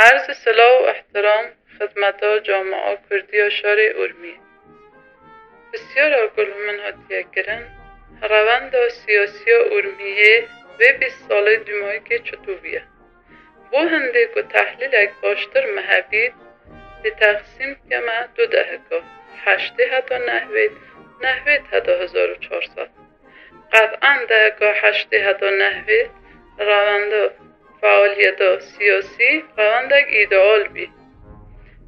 عرض سلام و احترام خدمت جامعه کردی و شهر ارمیه. بسیار گل من هاتیه گرن روند سیاسی ارمیه و 20 ساله دیمایی که چطوریه. بو هنده که تحلیل اک باشتر مهبید به تقسیم که ما 2 دهگاه 8 حتی نهوید حتی 1400 قطعا دهگاه 8 حتی نهوید روند فعالیت سیاسی روند اک ایدئال بی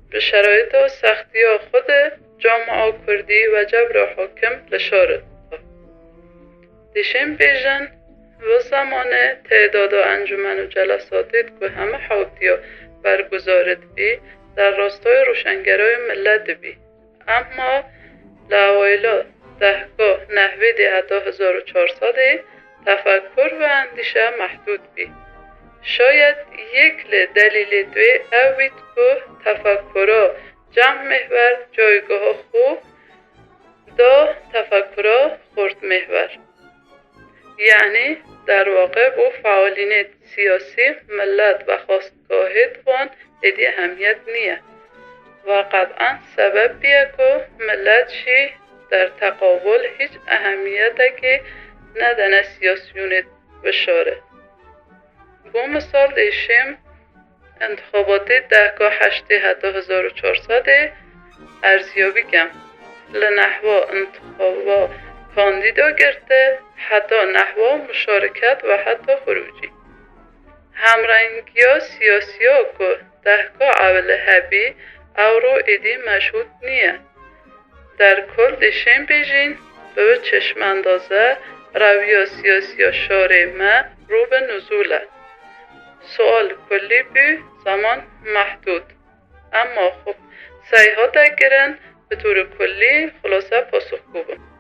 به شرایط و سختی خود جامعه کردی و جبر حاکم لشاره دیشم بیژن و زمان تعداد و انجمن و جلساتید که همه حوطی برگزارد بی در راستای روشنگرای ملت بی اما لاویلا دهگاه نهوید حتی 1400 تفکر و اندیشه محدود بی شاید یک دلیل دوی اوید که تفکرها جمع محور جایگاه خوب دا تفکرها خورد محور یعنی در واقع با فعالین سیاسی ملت و خواستگاهید وان ادی اهمیت نیه و قطعا سبب بیه که ملت شی در تقابل هیچ اهمیت که ندنه سیاسیونت بشاره با مثال دیشم انتخابات دهگاه 8 حتی 1400 ارزیابی کم لنحوا انتخابا کاندیدا گرته حتی نحوا مشارکت و حتی خروجی همرنگی ها سیاسی ها که دهگاه اول هبی او رو ایدی مشهود نیه در کل دیشم بیجین به چشم اندازه روی سیاسی ها شاره ما رو به نزوله سوال کلی بی زمان محدود اما خب سعی ها دگرن به طور کلی خلاصه پاسخ بگم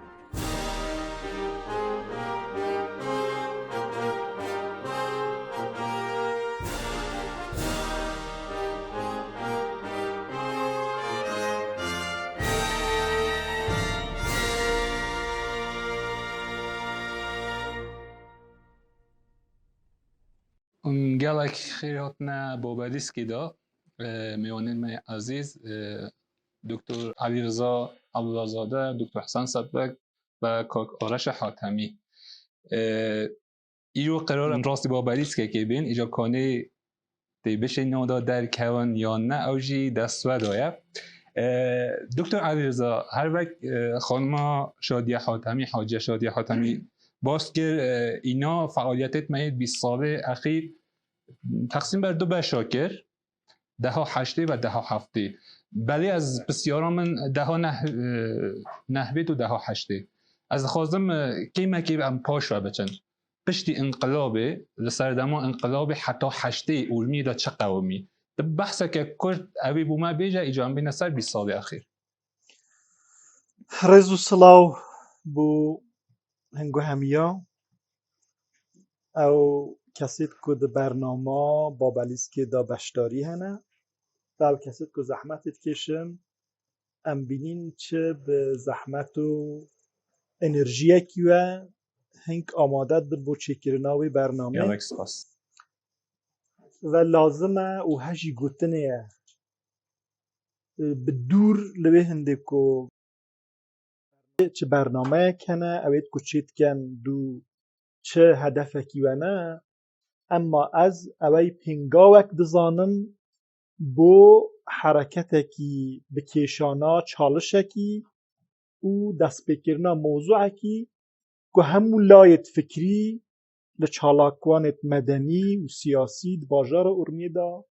گلک خیراتنا بابدیس که دا میوانین می عزیز دکتر علیرضا عبدالزاده دکتر حسن صدبک و کاک آرش حاتمی ایرو قرار راستی بابدیس که بین ایجا کانه دی بشه نودا در کوان یا نه اوجی دستوه دایه دکتر علیرضا هر وقت خانم شادیه حاتمی حاجه شادیه حاتمی باست که اینا فعالیتت مهید 20 ساله اخیر تقسیم بر 2 بخش کر 10/8 و 10/7 بله از بسیارا من 10/9 و 10/8 از خواستم کیما کی ام پاش را بچن پشتی انقلابه لسردما انقلاب حتی 8 اولمی را چه قومی بحثه که کرد اوی بوما بیجا ایجام بین سر 20 سال اخیر رزو سلاو بو هنگو همیا او کسید که ده برنامه بابلیس که دا بشتاری هنه او کسید که زحمتت کشن ام بینین چه به زحمت و انرژی کیوه هنگ آمادت بر بو چکرناوی برنامه و لازمه او هجی گوتنه بدور لوی هنده که چه برنامه کنه اوید که چید کن دو چه هدف کیوانه اما از اوی پنگاوک دزانم بو حرکتکی بکیشانا چالشکی او دست بکرنا موضوعکی که همو لایت فکری لچالاکوانت مدنی و سیاسی دباجار ارمیه دا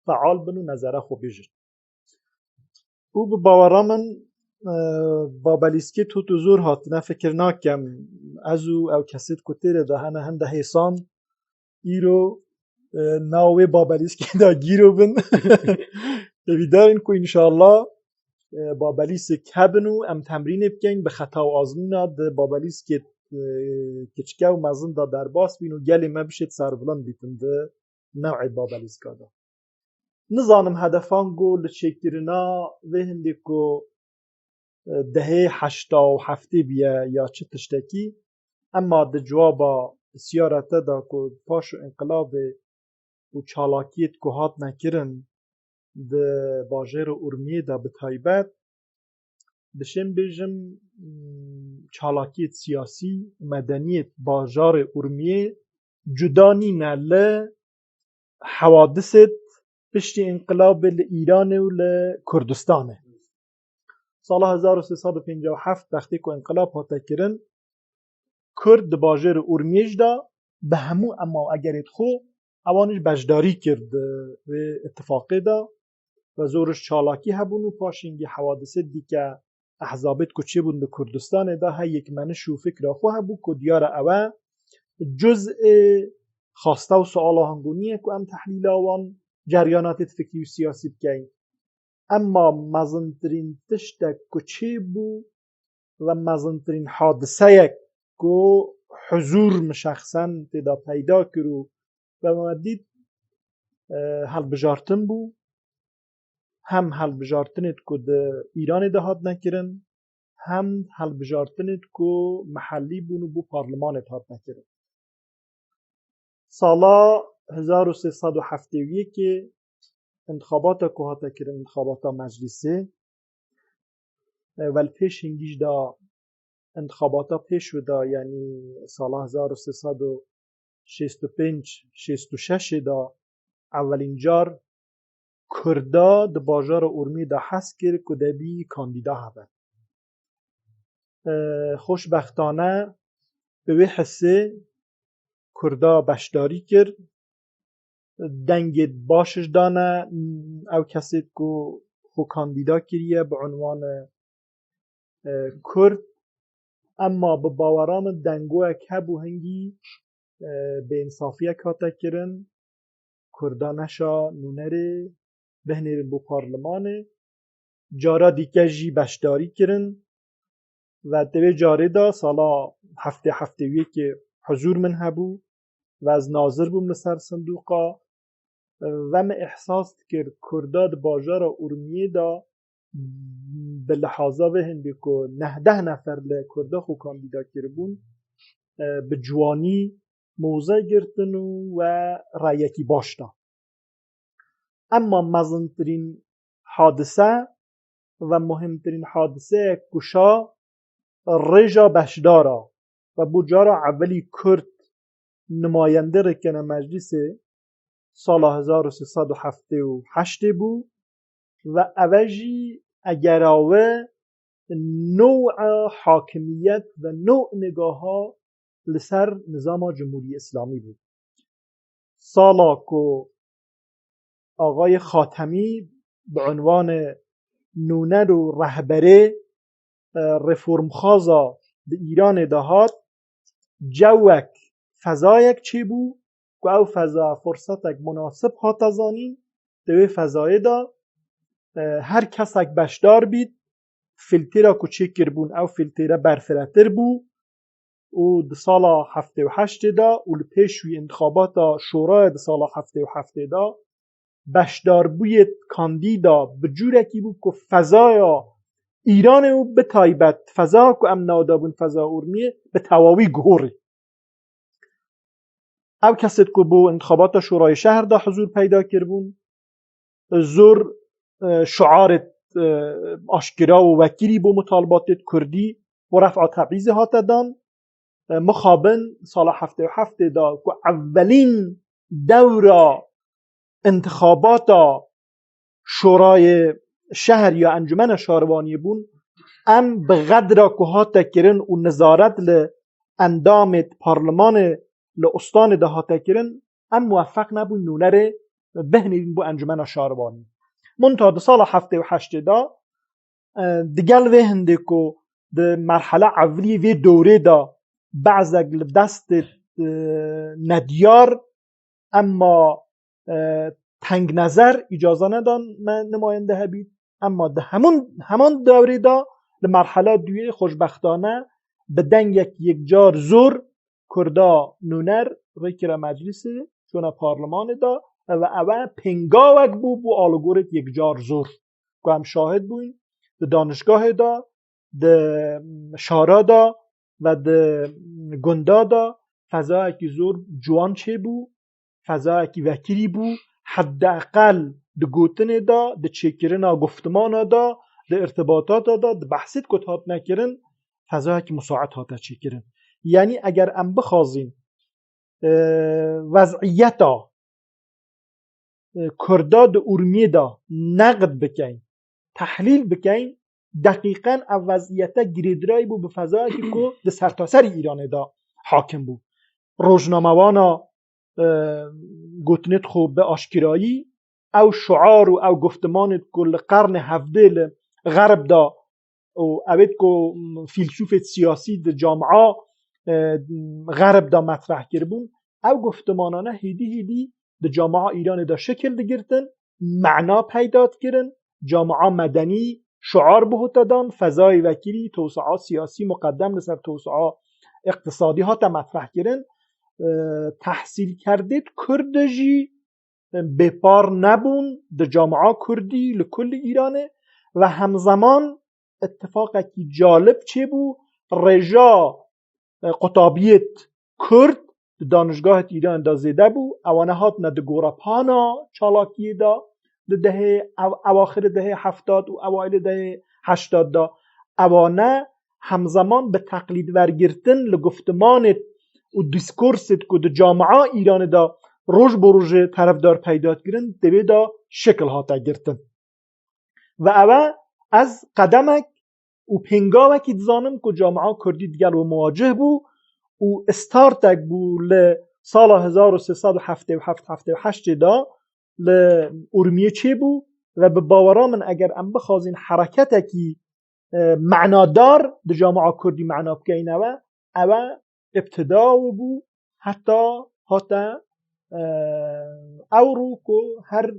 فعال بنو نظره خو بیجن او به باورا من بابلیسکی تو زور هات فکر ناکم ازو او کسید کتیر ده هنه هنده حیسان ایرو ناوی بابلیسکی دا گیرو بن دویدارین که انشاءالله بابلیس کبنو ام تمرین بکن به خطا و آزمونا ده بابلیس که کچکه و مزن دا در باس بینو گلی ما بشید سرولان بیتن ده نوع بابلیس که دا نظانم هدفان گو لچکرنا و هنده که دهه 87 بیه یا چه تشتکی اما ده جوابا سیارته دا که پاشو انقلاب و چالاکیت که هات نکرن ده باجر ارمیه دا بتایبت دشم بیجم چالاکیت سیاسی مدنیت باجار ارمیه جدا نینه حوادثت پشتی انقلاب ایران و کردستانه سال 1357 وقتی که انقلاب هاتا کرن کرد باجر ارمیج دا به همو اما اگرت خو اوانش بجداری کرد و اتفاقی دا و زورش چالاکی هبون و پاشنگی حوادثه دی که احزابت کچه بون ده کردستان دا ها یک منش و فکر خو هبو که دیار اوه جزء خواسته و سؤال هنگونیه که ام تحلیل آوان جریانات فکری و سیاسی بکن اما مزنترین تشتک کچه بو و مزنترین حادثه یک که حضور مشخصا تدا پیدا کرو و مدید هل بجارتن بو هم هل بجارتنت که ده ایران ده هاد نکرن هم هل بجارتنت که محلی بونو بو پارلمانت هاد نکرن سالا 1371 که انتخابات که هاتا کرن انتخابات مجلسه ولی پیش هنگیش دا انتخابات پیش دا یعنی سال 1365-66 دا اولین جار کردا دا باجار ارمی دا حس کرد که دا بی کاندیدا هبه خوشبختانه به وی حسه کردا بشداری کرد دنگت باشش دانه او کسی که خو کاندیدا کریه به عنوان کرد اما به باورام دنگو که بو هنگی به انصافیه کاتا کرن کردا نشا نونره بهنیرن بو پارلمانه جارا دیگه جی بشداری کرن و دوی جاره دا سالا هفته که حضور من هبو و از ناظر بوم لسر صندوقا و من احساس کرد کرداد باجار ارمیه دا به لحاظا به هندی که 19 نفر لکردا خو کاندیدا کربون به جوانی موضع گرتن و رایکی باشتا اما مزنترین حادثه و مهمترین حادثه کشا رجا بشدارا و بجارا اولی کرد نماینده رکنه مجلس سال 1378 بو و اوجی اگر آوه نوع حاکمیت و نوع نگاه ها لسر نظام جمهوری اسلامی بود سالا که آقای خاتمی به عنوان نونر و رهبره رفرم خوازا به ایران دهات جوک فضایک چی بو که او فضا فرصتک مناسب ها تزانین دوی فضای دا هر کسک بشدار بید فیلترا کچه کربون او فیلترا برفرتر بو و ده سالا 78 دا و لپیشوی انتخابات شورای ده سالا 77 دا بشدار بوید کاندیدا بجوره کی بو که فضایا ایران او به تایبت فضا که ام نادابون فضا ارمیه به تواوی گوری او کسید که بو انتخابات شورای شهر دا حضور پیدا کربون زور شعار آشکرا و وکیلی بو مطالبات کردی و رفع تبعیض هات دان مخابن سال 77 دا که اولین دورا انتخابات شورای شهر یا انجمن شهروانی بون ام به قدر که هات کرن و نظارت اندام پارلمان لأستان ده هات کرن ام موفق نبون نونره بهنین بو انجمن شهروانی منتها ده سال 78 دا دگل وی هنده که ده مرحله اولی وی دوره دا بعضک دست ندیار اما تنگ نظر اجازه ندان من نماینده هبید اما ده همان دوره دا ده مرحله دوی خوشبختانه به دنگ یک جار زور کردا نونر رکر مجلس چون پارلمان دا و اول پنگاوک بو آلگورت یک جار زور که هم شاهد بوین ده دانشگاه دا ده شارا دا و ده گندا دا فضا اکی زور جوان چه بو فضا کی وکری بو حداقل د گوتن دا د چکرنا گفتمان دا د ارتباطات دا د بحثت کت هات نکرن فضا کی مساعد هات چکرن. یعنی اگر ام بخوازیم وضعیتا کردا د اورمی دا نقد بکن تحلیل بکن دقیقاً او وضعیتا گریدرای بو به فضا کی کو د سرتاسر ایران دا حاکم بو. روزنامه‌وانا گوتنت خوب به آشکرایی او شعار و او گفتمان کل قرن هفده غرب دا و اوید کو فیلسوف سیاسی د جامعه غرب دا مطرح کربون او گفتمانانه هیدی د جامعه ایران دا شکل دگرتن معنا پیدات کرن جامعه مدنی شعار بهت دان فضای وکیلی توسعه سیاسی مقدم لسر توسعه اقتصادی ها تا مطرح کرن تحصیل کردید کردجی بپار نبون د جامعه کردی لکل ایرانه و همزمان اتفاقی که جالب چه بو رجا قطابیت کرد دانشگاه ایران دا زیده بو اوانه هات نه د گورپانا چالاکی دا ده اواخر ده 70 و اوایل ده 80 دا اوانه همزمان به تقلید ورگرتن لگفتمانت و دیسکورست که د جامعه ایران دا روز بروز طرفدار پیدات گرن دوی دا شکل هاتا گرتن و اوه از قدمک و پنگاوکی دزانم که جامعه کردی دیگر و مواجه بو و استارتک بو لسال 1377 دا لارمیه چه بو و به باورا من اگر ام بخوازین حرکتکی معنادار د جامعه کردی معنا بکینه و اوه ابتدا بو حتی او رو که هر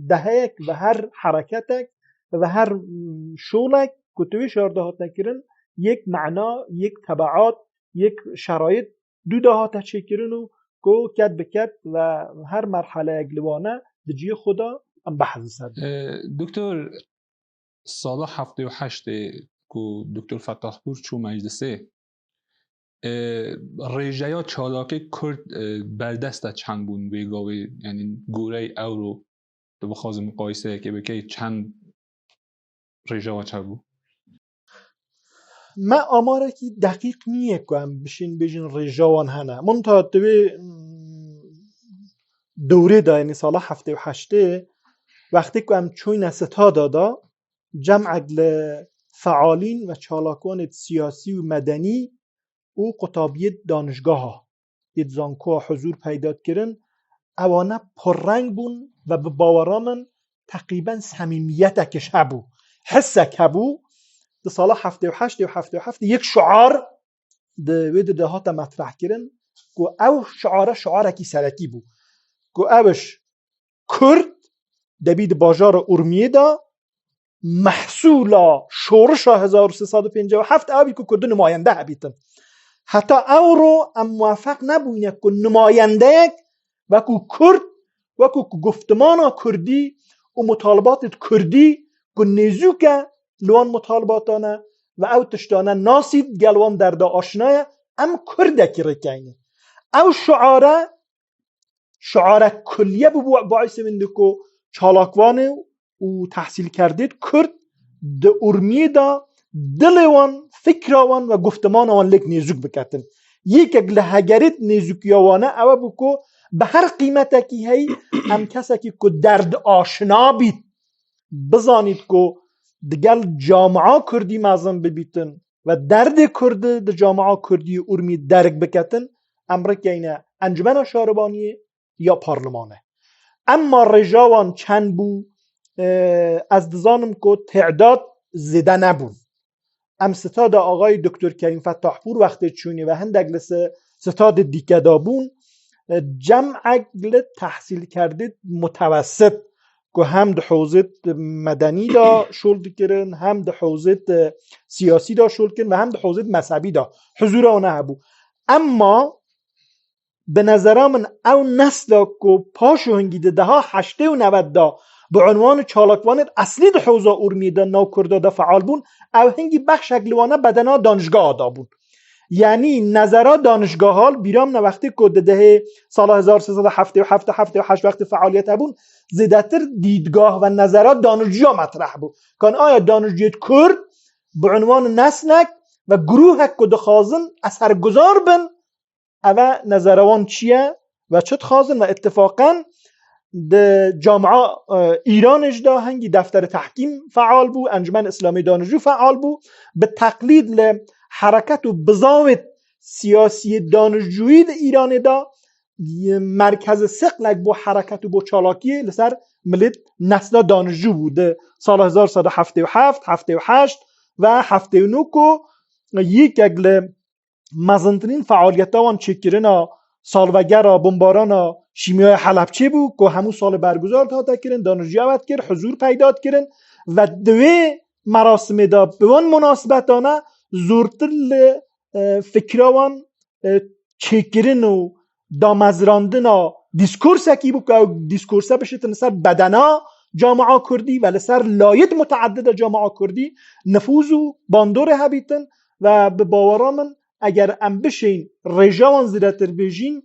دهک و هر حرکتک و هر شولک که توی شارده هات نکرن یک معنا یک تبعات یک شرایط دو ده هات چکرن و که کد بکد و هر مرحله اگلوانه دجی خدا ام بحث سد. دکتر سال 78 که دکتر فتاح پور چو مجلسه ریجه یا چالاک کرد بردست چند بون بیگاوی یعنی گوره او رو تو بخواز مقایسه که بکی چند ریجه و چه بود من آماره که دقیق نیه کنم بشین ریجه هنه من تا توی دوره دا یعنی سال 78 وقتی که هم چوین ستا دادا جمع فعالین و چالاکان سیاسی و مدنی و قطابیت دانشگاه ها دید زانکو حضور پیدات کرن اوانه پررنگ بون و به باورامن تقریبا صمیمیت کش هبو حسک هبو ده سال 78 و 77 یک شعار ده ها تا مطرح کرن که او شعاره کی سرکی بو که اوش کرد دبید باجار ارمیه دا محصولا شورشا 1357 اوی که کرد نماینده هبیتن حتی او رو ام موافق نبوینه که نماینده وکو کرد وکو گفتمانا کردی و مطالبات کردی که نزوکه لوان مطالباتانه و او تشتانه ناسید گلوان در دا آشنایه ام کرده که رکینه او شعاره کلیه باعث منده که چالاکوانه و تحصیل کردید کرد ده ارمیه دا دلوان فکروان و گفتمانوان لک نیزوک بکتن یک اگل هگرید نیزوکیاوانه او بکو به هر قیمت کی هی ام کسی که درد آشنا بید بزانید که دگل جامعه کردی مازم ببیتن و درد کرده ده جامعه کردی ارمی درک بکتن امریکا اینه انجمن شاربانیه یا پارلمانه اما رجاوان چند بو از دزانم که تعداد زده نبون ام ستاد آقای دکتر کریم فتاح پور وقتی چونی و هندگلس ستاد دیگه دابون جمع اگل تحصیل کردید متوسط که هم ده حوزت مدنی دا شلد کرن هم ده حوزت سیاسی دا شلد کرن و هم ده حوزت مذهبی دا حضور آنه هبو اما به نظرم من او نسل که پاشو هنگیده ده ها 80 و 90 دا به عنوان چالاکوانت اصلی ده حوزه ارمیده ناو کرده ده فعال بون او هنگی بخش اگلوانه بدنا دانشگاه دا بون یعنی نظرا دانشگاه ها بیرام نه وقتی که ده سال 1377 78 وقتی فعالیت بون زیادتر دیدگاه و نظرات دانشجو مطرح بود کان آیا دانشجوی کرد به عنوان نسلک و گروه که دخوازن اثرگذار بن او نظروان چیه و چت خوازن و اتفاقا د جامعه ایران اجدا هنگی دفتر تحکیم فعال بو انجمن اسلامی دانشجو فعال بو به تقلید ل حرکت و بزاوت سیاسی دانشجویی د ایران دا مرکز سقلک بو حرکت و بو چالاکی لسر ملت نسل دانشجو بود سال 1977 78 و 79 کو یک اگل مزنترین فعالیت وان چکرنا سالوگر بمباران شیمیای حلبچه بود که همون سال برگزار تا کردن دانشجو عوض کرد حضور پیدا کردن و دوی مراسم دا به اون مناسبتانه زورتر فکروان چکرن و دامزراندن و دیسکورس اکی بود که دیسکورس بشه تنسر بدنا جامعه کردی و لسر لایت متعدد جامعه کردی نفوذ و باندور هبیتن و به باورامن اگر ام بشین رژاوان زیرتر بیجین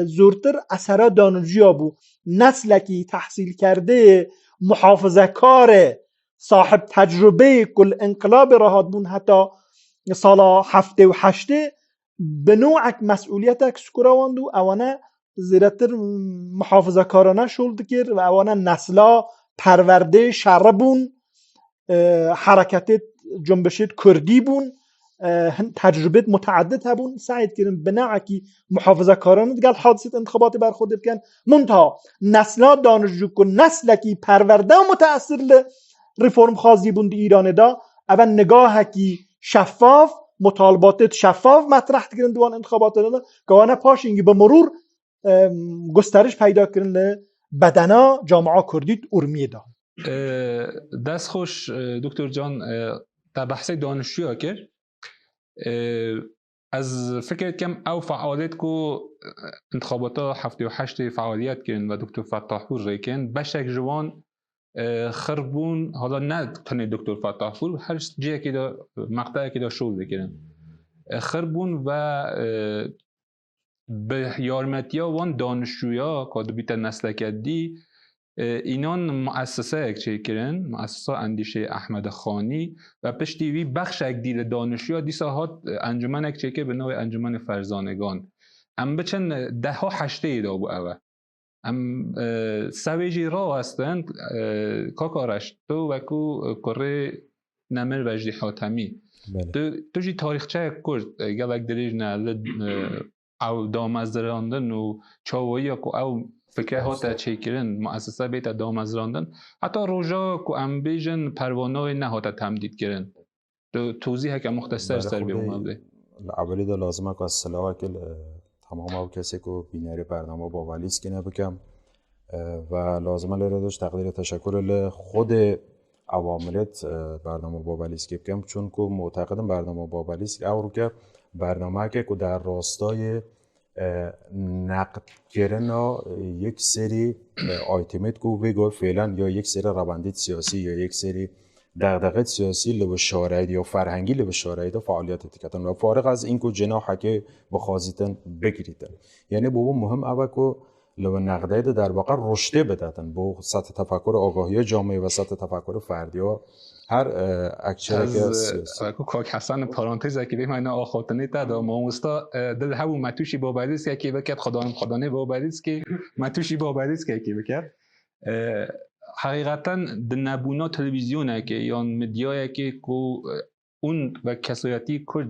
زورتر اثرات دانشجو بو نسلکی تحصیل کرده محافظه کار صاحب تجربه کل انقلاب راهات بون حتی سال 78 به نوعک مسئولیتک سکرواندو اوانه زیرتر محافظه کارانه شولد کرد و اوانه نسلا پرورده شربون حرکت جنبشت کردی بون تجربه متعدد هبون سعید کردن به نوعی محافظه کارانه دیگه حادثه انتخابات برخورد بکن منتها نسلا دانشجو کن نسلکی پرورده و متأثر ریفرم خوازی بوند ایران دا اول نگاه کی شفاف مطالبات شفاف مطرح کردن دوان انتخابات دا که پاش اینگی به مرور گسترش پیدا کردن بدنا جامعه کردید ارمیه دا دست خوش دکتر جان در بحث دانشجو کرد از فکر کم او فعالیت کو انتخابات 78 فعالیت کردن و دکتر فتاح پور ریکن بشک جوان خربون حالا نه تنه دکتر فتاح پور هر جایی که دا مقطعی که دا شغل بکردن خربون و به یارمتیا وان دانشجویا که بیت نسل کردی اینان مؤسسه یک چه کردن مؤسسه اندیشه احمد خانی و پشتی وی بخش یک دیل دانشجویا دیسا هات انجمن یک چه که به نوع انجمن فرزانگان ام بچن ده ها هشته دا بو اوه ام سویجی را هستند کاکارش تو وکو کره نمر وجدی حاتمی تو جی تاریخچه کرد گلک دریج نه او دامزراندن و چاوایی که او فکر هاتا چه کردن مؤسسه بیت دامزراندن حتی روژا که ام بیجن پروانه نه هاتا تمدید کردن توضیح که مختصر سر بیمونده اولی دا لازمه که از صلاح که تمام او کسی که بیناری برنامه با ولیس کنه بکم و لازمه لیره داشت تقدیر تشکر لخود عواملت برنامه با ولیس که بکم چون که معتقدم برنامه با ولیس او رو که برنامه که در راستای نقد کردن یک سری آیتمت که بگو فعلا یا یک سری روندید سیاسی یا یک سری دغدغه سیاسی لب شارعی یا فرهنگی لب شارعی دا فعالیت تکتن و فارغ از این که جناح که بخوازیتن بگیریتن یعنی بابا مهم اوه که لب نقده دا در واقع رشته بدهتن با سطح تفکر آگاهی جامعه و سطح تفکر فردی ها هر اکچره که سیاسی کاک حسن پارانتز که بیم اینا آخواتنی تدا ماموستا دل همون متوشی بابریز که بکرد خدانه بابریز که متوشی بابریز که بکرد حقیقتا د نبونا تلویزیونه که یا مدیایی که اون و کسایتی کرد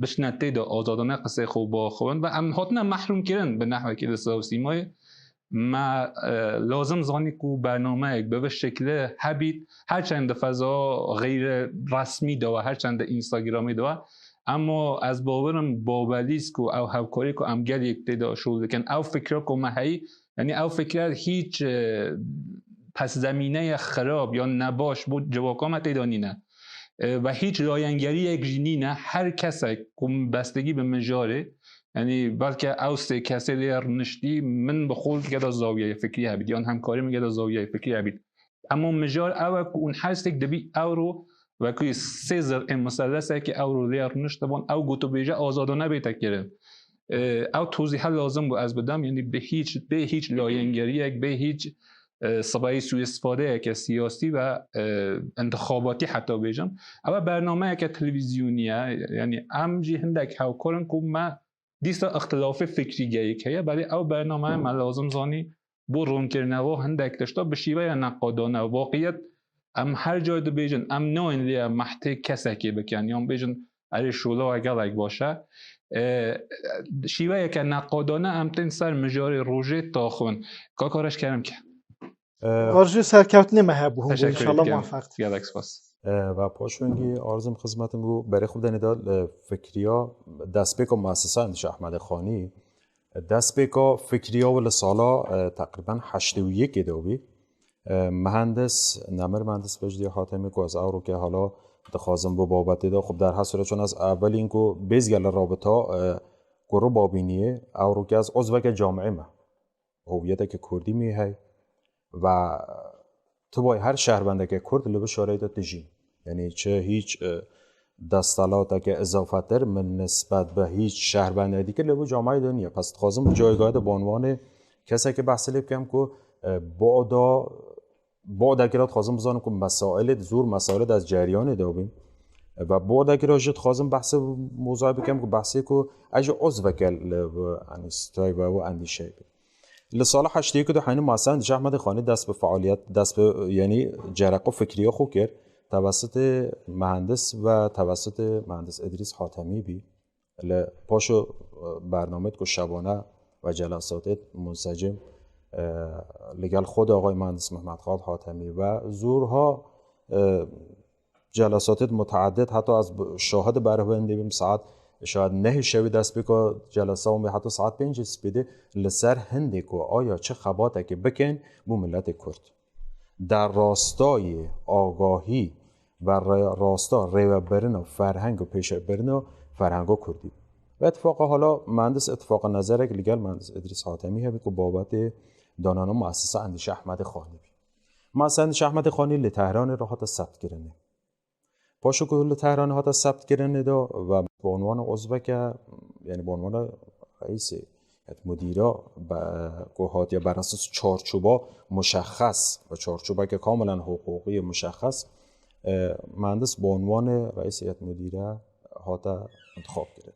بشنته دا آزادانه قصه خوب با خوبن و ام هاتنا محروم کردن به نحوه که دستا سیمای ما لازم زانی که برنامه یک به شکل هبید هرچند فضا غیر رسمی دا و هرچند اینستاگرامی دا اما از باورم باولیست که او همکاری که امگل یک دیده شده کن او فکر که محایی یعنی او فکر هیچ پس زمینه خراب یا نباش بود جواکامت ایدانی نه و هیچ راینگری یک جینی نه هر کسی که بستگی به مجاره یعنی بلکه او سه کسی لیر نشتی من بخول گدا زاویه فکری هبید یا همکاری من گدا زاویه فکری هبید اما مجار او که اون هست یک دبی او رو و که سه زر مثلثه که او رو لیر نشتبان او گوتو بیجه آزادانه بیتا کرد او توضیح لازم بود از بدم، یعنی به هیچ لاینگری به هیچ سبایی سوء استفاده که سیاسی و انتخاباتی حتی بیجم اما برنامه که تلویزیونیه یعنی امجی هندک هاو کارن که ما دیستا اختلاف فکری گیه که ولی او برنامه ما لازم زانی بو رون کرنه و هندک داشتا به شیوه نقادانه واقعیت ام هر جای دو بیجن ام نوین لیا محتی کسا که بکن یا بیجن اری شولا اگر باشه شیوه که نقادانه ام تین سر مجاری روژه تاخون که کارش کردم که آرزوی سرکوتنی محبوب هم انشالله موفق گلکس باس و پاشونگی آرزم خدمتتون گو برای خوب دنیدال فکریا دست بکا مؤسسه اندیشه احمد خانی دست بکا فکریا و لسالا تقریبا 81 دوبی مهندس نمر مهندس بجدی حاتمی که از او رو که حالا دخوازم با بابت دا خب در هر صورت چون از اول این که بیزگل رابطه گروه بابینیه او رو که از عضو که جامعه ما هویت که کردی میهی و تو باید هر شهربنده که کرد لبه شارعی تجین یعنی چه هیچ دستالاته که اضافه تر من نسبت به هیچ شهربنده دیگه لبه جامعه دنیا پس خوازم جایگاه به عنوان کسی که بحث لیب کم که بعد اگرات خوازم بزنم که مسائل زور مسائل از جریان دابیم و بعد اگرات خوازم بحث موضوع بکم که بحثی که اجا عضو کل انستای و اندیشه بیم لسال 81 که حین مؤسسه اندیشه احمد خانی دست به فعالیت دست به یعنی جرقه فکریه خو کرد توسط مهندس و توسط مهندس ادریس حاتمی بی پاشو برنامه که شبانه و جلسات منسجم لگل خود آقای مهندس محمد خالد حاتمی و زورها جلسات متعدد حتی از شاهد برهنده بیم ساعت شاید نه شوی دست بکا جلسه هم حتی ساعت 5 سپیده لسر هنده که آیا چه خباته که بکن بو ملت کرد در راستای آگاهی و راستا ریو برن و فرهنگ و پیش برن و فرهنگ و کردی و اتفاق حالا مهندس اتفاق نظره که لگل مهندس ادریس حاتمی همی که بابت دانانو مؤسسه اندیشه احمد خانی بی مؤسسه اندیشه احمد خانی لتهران را حتی ثبت گرنه پاشو که لتهران حتی ثبت گرنه دا و به عنوان عضو که یعنی به عنوان رئیس مدیرا گوهات یا بر اساس چارچوبا مشخص و چارچوبا که کاملا حقوقی مشخص مهندس به عنوان رئیس هیئت مدیره حتی انتخاب کرد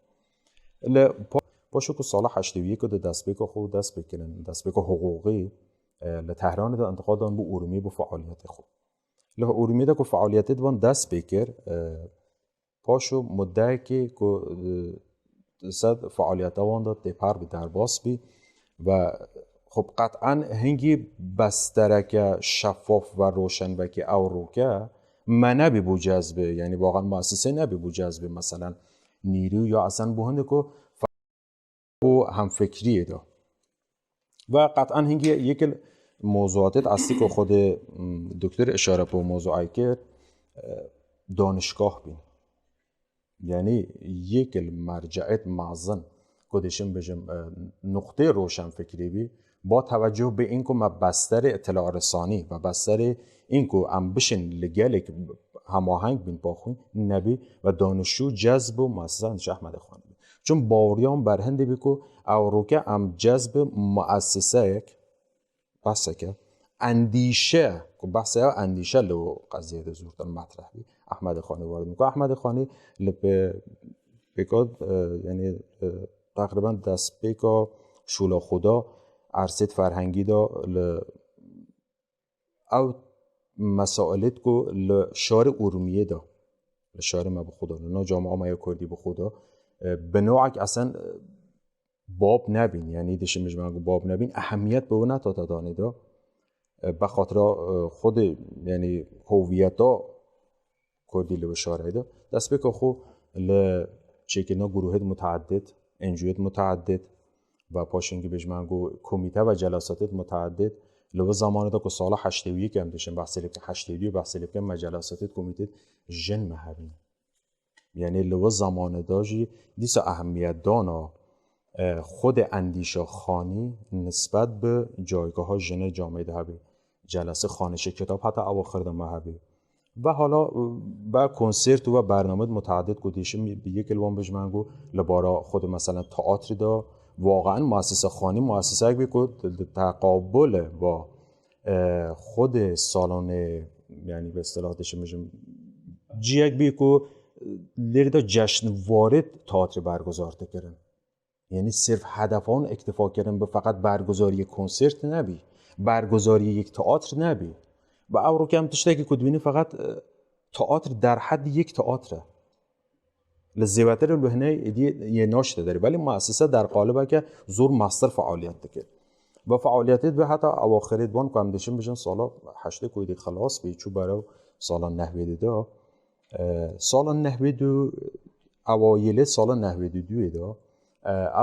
پاشو که سال 81 که دست بکا خود دست بکنن دست بکا حقوقی لتهران دا انتقاد دان بو ارومی بو فعالیت خود له ارومی دا که فعالیت دوان دست بکر پاشو مدعی که صد فعالیت دوان دا دیپر بی درباس بی و خب قطعا هنگی بسترک شفاف و روشن و که او رو که من نبی بو جذبه یعنی واقعا مؤسسه نبی بو جذبه مثلا نیرو یا اصلا بوهنده که و هم فکریه دا و قطعا هنگی یک موضوعات اصلی که خود دکتر اشاره به موضوعی که دانشگاه بین یعنی یک مرجعیت معظم کدشم بجم نقطه روشن فکری بی با توجه به این که ما بستر اطلاع رسانی و بستر این که ام بشن لگلک هماهنگ بین باخون نبی و دانشجو جذب و مؤسسه اندیشه احمد خانی بی چون باوریان برهنده بی که او رو که ام جذب مؤسسه یک بحثه که اندیشه که بحثه ها اندیشه لو قضیه ده زورتان مطرح بی احمد خانی وارد میکنه احمد خانی بکاد یعنی تقریبا دست بکا شولا خدا عرصت فرهنگی دا او مسائلت کو لشار ارومیه دا لشار ما بخدا لنا جامعه ما یا کردی بخدا به نوعک اصلا باب نبین یعنی دشی مجموعه باب نبین اهمیت به اون تا دانه دا به خاطر خود یعنی هویت دا کردی لبشاره دا دست بکا خو چکینا گروهت متعدد انجویت متعدد و پاشنگی بجمعه کمیته و جلساتت متعدد لو زمانه دا که سال 81 هم داشتن بحث لیب که 82 بحث لیب که مجلساتت کمیته جن مهبین یعنی لو زمانه داشی دیس اهمیت دانا خود اندیشه خانی نسبت به جایگاه ها جن جامعه ده بی جلسه خانش کتاب حتی اواخر ده مهبی و حالا با کنسرت و برنامه متعدد گودیشم به یک الوان بجمنگو لبارا خود مثلا تئاتر دا واقعا مؤسسه خانی مؤسسه یک بیکود تقابل با خود سالن یعنی به اصطلاح دشمجم جی یک بیکو لیردا جشنواره تئاتر برگزار کردن یعنی صرف هدفان اکتفا کردن به فقط برگزاری کنسرت نبی برگزاری یک تئاتر نبی و او رو که هم تشتکی کدوینی فقط تئاتر در حد یک تئاتر لزیواتر رو هنه یه ناشته داره ولی مؤسسه در قالبه که زور ماستر فعالیت دکر و فعالیتت به حتی اواخرت بان که هم داشتیم بجن سالا 8 کویدی خلاص بیچو برای سالا نحویده دا سالا نحویدو اوایل سالا نحویدو دا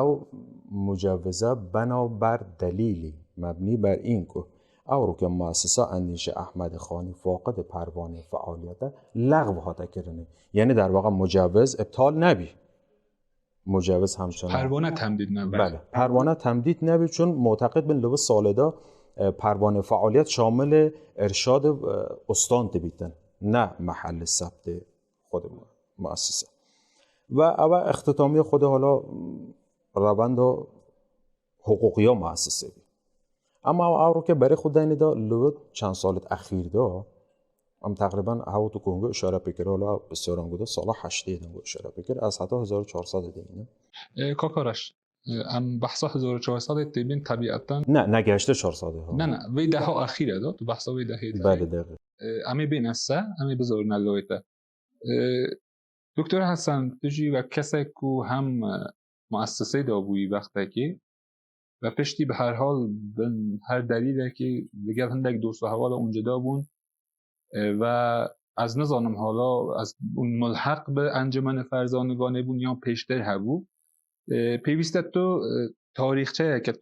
او مجوزه بنابر دلیلی مبنی بر این که او رو که مؤسسه اندیشه احمد خانی فاقد پروانه فعالیت لغو هاته کرنه یعنی در واقع مجوز ابطال نبی مجوز همچنان پروانه تمدید نبی بله پروانه تمدید نبی چون معتقد بین لبه سالدا پروانه فعالیت شامل ارشاد استان بیتن نه محل ثبت خود مؤسسه و او اختتامی خود حالا روند حقوقی ها مؤسسه بی اما او رو که برای خود دینی دا لود چند سالت اخیر دا هم تقریبا هوا تو کنگو اشاره بکر حالا بسیاران گوده سالا 8 دنگو اشاره بکر از حتی 1400 دینه کاکارش ام بحثا 1400 تیبین طبیعتا نه نگشته 400 ها نه وی ده ها اخیره دا تو بحثا وی دهه بله دقیق امی بین استه امی بزار نلویته دکتر حسن تجی و کسی که هم مؤسسه دابویی وقتی که و پشتی به هر حال هر دلیلی که دیگر هندک دوست و حوال اونجا دابون و از نظانم حالا از اون ملحق به انجمن فرزانگانه بون یا پیشتر هبو پیوسته تو تاریخچه که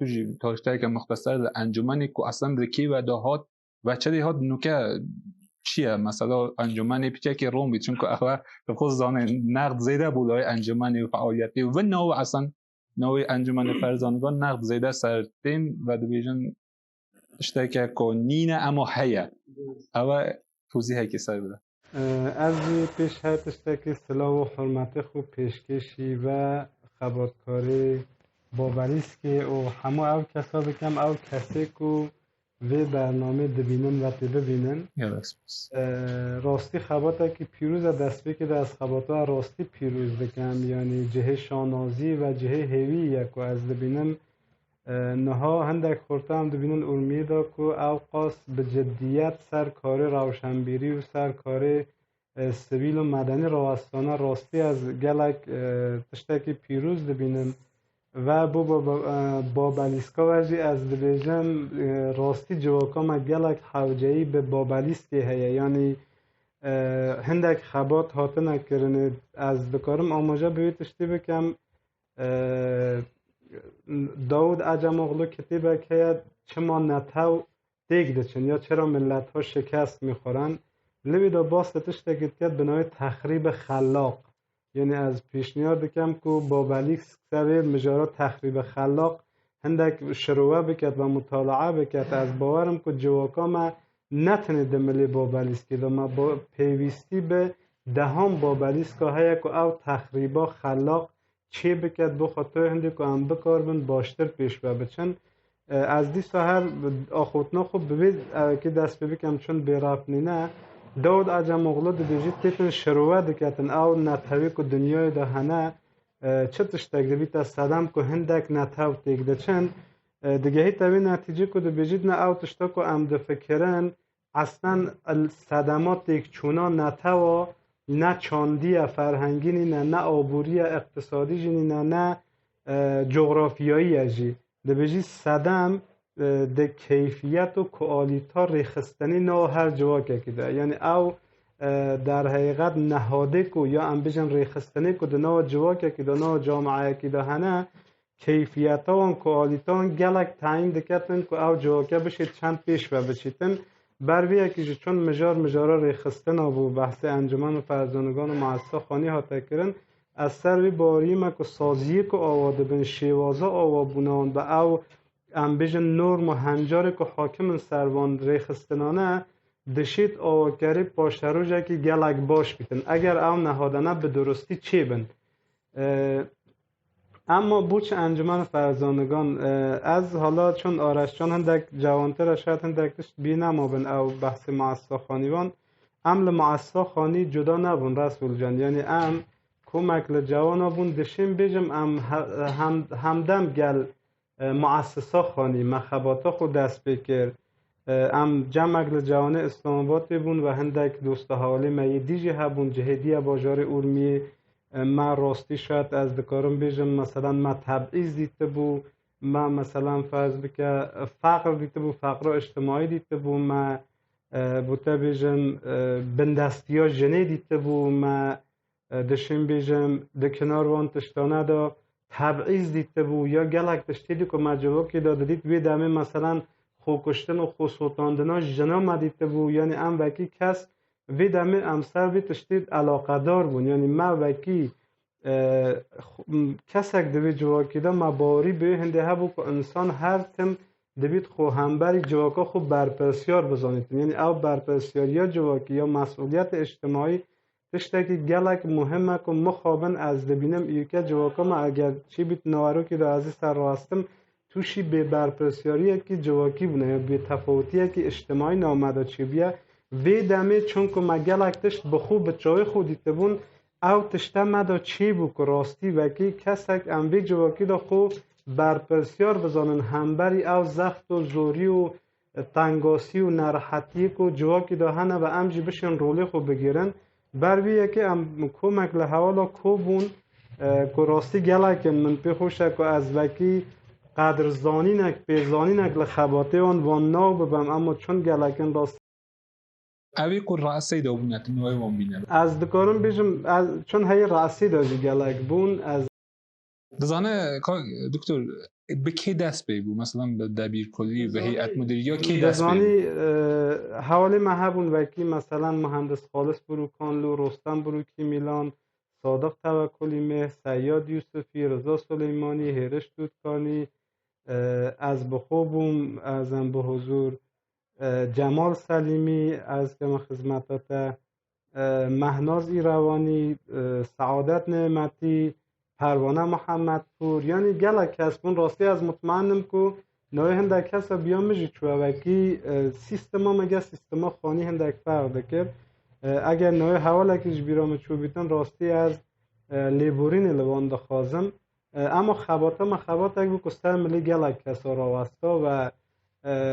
تاریخچه که مختصر انجمنی که اصلا رکی و دهات و چه دیهات نوکه چیه مثلا انجمن پیچه که روم بید چون که اخوه خود زانه نقد زیده بولای انجمن فعالیتی و نوع اصلا نوع انجمن فرزانگان نقد زیده سرتین و دویجن اشتاکه که نینه اما هیه او توضیحه که سر بده از پیش هست اشتاکی صلاح و حرمت خوب پیشکشی و خباتکاری باوریست که او همه او کسا بکم او کسی که و برنامه دبینن و ببینن راستی خباتا که پیروز دست بکده از خباتا راستی پیروز بکم یعنی جهه شانازی و جهه هیوی یکو از دبینن نها هندک خورتا هم دبینن امیده که اوقاس به جدیت سر کار روشنبیری و سر کار سویل و مدنی راستانه راستی از گلک تشتکی پیروز دبینن و با بالیسکا وجی از دبیجن راستی جواکام گلک حوجهی به بابلیسک هیه یعنی هندک خبات هاته نکرنه از بکارم آماجه بوید تشتی بکم داود عجم اغلو کتیبه که چما نتو دیگ دچن یا چرا ملت ها شکست میخورن لبی دا باست تشتکید کرد بنای تخریب خلاق یعنی از پیشنیار دکم که با بلیکس سر مجارات تخریب خلاق هندک شروع بکرد و مطالعه بکرد از باورم که جواکام نتنه دملی با بلیکس که ما با پیوستی به دهم با بلیکس که هیا که او تخریبا خلاق چی بکرد بخاطر هندی که هم بکار بند باشتر پیش بچن از دی سهر آخوتنا خوب ببید که دست ببکم چون بیرافت نه داود عجم اغلو دو بیجید تیتن شروع دکتن او نتوی که دنیای ده هنه چه تشتک دوید از صدم که هندک نتو تیک ده چند دیگه هی تاوی نتیجه که دو بیجید نه او تشتک که ام دفکرن اصلا صدمات تیک چونا نتو نه چاندی فرهنگی نه آبوری اقتصادی جی نه جغرافیایی جی ده بیجید صدم ده کیفیت و کوالیتا ریخستنی نه هر جوا که ده یعنی او در حقیقت نهاده کو یا ام بجن ریخستنی کو ده نه جوا که ده نه جامعه که ده هنه کیفیت ها و کوالیتا گلک تعیین دکتن که او جوا که بشید چند پیش و بشیدن برویه که چون مجار ریخستن و بحث انجمن و فرزانگان و مؤسسه خانی ها تکرن از سر باری ما که سازیه که آواده بین شیوازه آوابونان و او ام بیجن نرم و هنجاری که حاکم سروان ریخستنانه دشید آوکری پاشروژه که گلک باش بیتن اگر او نهادنه به درستی چی بن. اما بوچ انجمن فرزانگان از حالا چون آرشجان هندک جوانتر شاید هندکش بی نمابن او بحث معصا خانیوان عمل معصا خانی جدا نبون رسول جان، یعنی ام کمک لجوانا بون دشیم بیجم ام همدم گل مؤسسا خانی مخباتا خود دست بکر ام جمع لجوانه اسلام آباد بون و هندک دوست حوالی می دیجی هبون جهدی باجار ارمی ما راستی شاید از دکارم بیجم مثلا ما تبعیض دیده بو، ما مثلا فرض بکه فقر دیده بو، فقر اجتماعی دیده بو، ما بوده بیجم بندستی ها جنه دیده بو، ما دشیم بیجم دکنار وان تشتانه دا تبعیض دیده بو یا گلک تشتیدی که مجبوکی داده دید وی دمه مثلا خوکشتن و خوصوتاندنا جنا ما دیده بو، یعنی ام وکی کس وی دمه امسر بی تشتید علاقه دار بون، یعنی ما وکی کسک دوی جواکی دا مباری به هنده ها بو که انسان هر تم دوید خو همبری جواکا خوب برپرسیار بزانید، یعنی او برپرسیار یا جواکی یا مسئولیت اجتماعی تشتکی گلک مهمه که مخابن از دبینم ایو که جواکا ما اگر چی بیت نوارو که دا ازی سر راستم توشی به برپرسیاری که جواکی بونه یا به تفاوتی که اجتماعی نامده چی بیا وی دمه چون که ما گلک تشت بخو بچای خودی تبون او تشته مدا چی بو که راستی وکی کسک اموی جواکی دا خو برپرسیار بزانن همبری او زخت و زوری و تنگاسی و نرحتی که جواکی دا هنه و امجی بشن رولی خو بگیرن برویه که ام کمک لحوالا کو بون که راستی گلک من پی خوشه که از وکی قدرزانی پیزانی لخباته آن وان ناو ببم اما چون گلکن راست اوی کو رأسی دا بونت نوی وان بینه از دکارم بیشم چون هی رأسی دا جی گلک بون از دزانه دکتر به کی دست بی بو مثلا به دبیر کلی و هیئت مدیره یا کی دست بی دزانی حوالی محبون وکی مثلا مهندس خالص برو کانلو، رستم برو کی میلان، صادق توکلی مه، سیاد یوسفی، رضا سلیمانی، هرش دودکانی، از بخوبم ازم به حضور جمال سلیمی از کم خدمتات مهناز ایروانی، سعادت نعمتی، پروانه محمدپور، یعنی گلک کسبون راستی از مطمئنم که نوع هندک کسا بیان میجی چوه وکی سیستما مگه سیستما خانی هندک فرق دکر اگر نوع حوالکیش بیرام چوه بیتن راستی از لیبورین لوان دخوازم اما خباتا ما خباتا اگه بکستر ملی گلک کسا را وستا و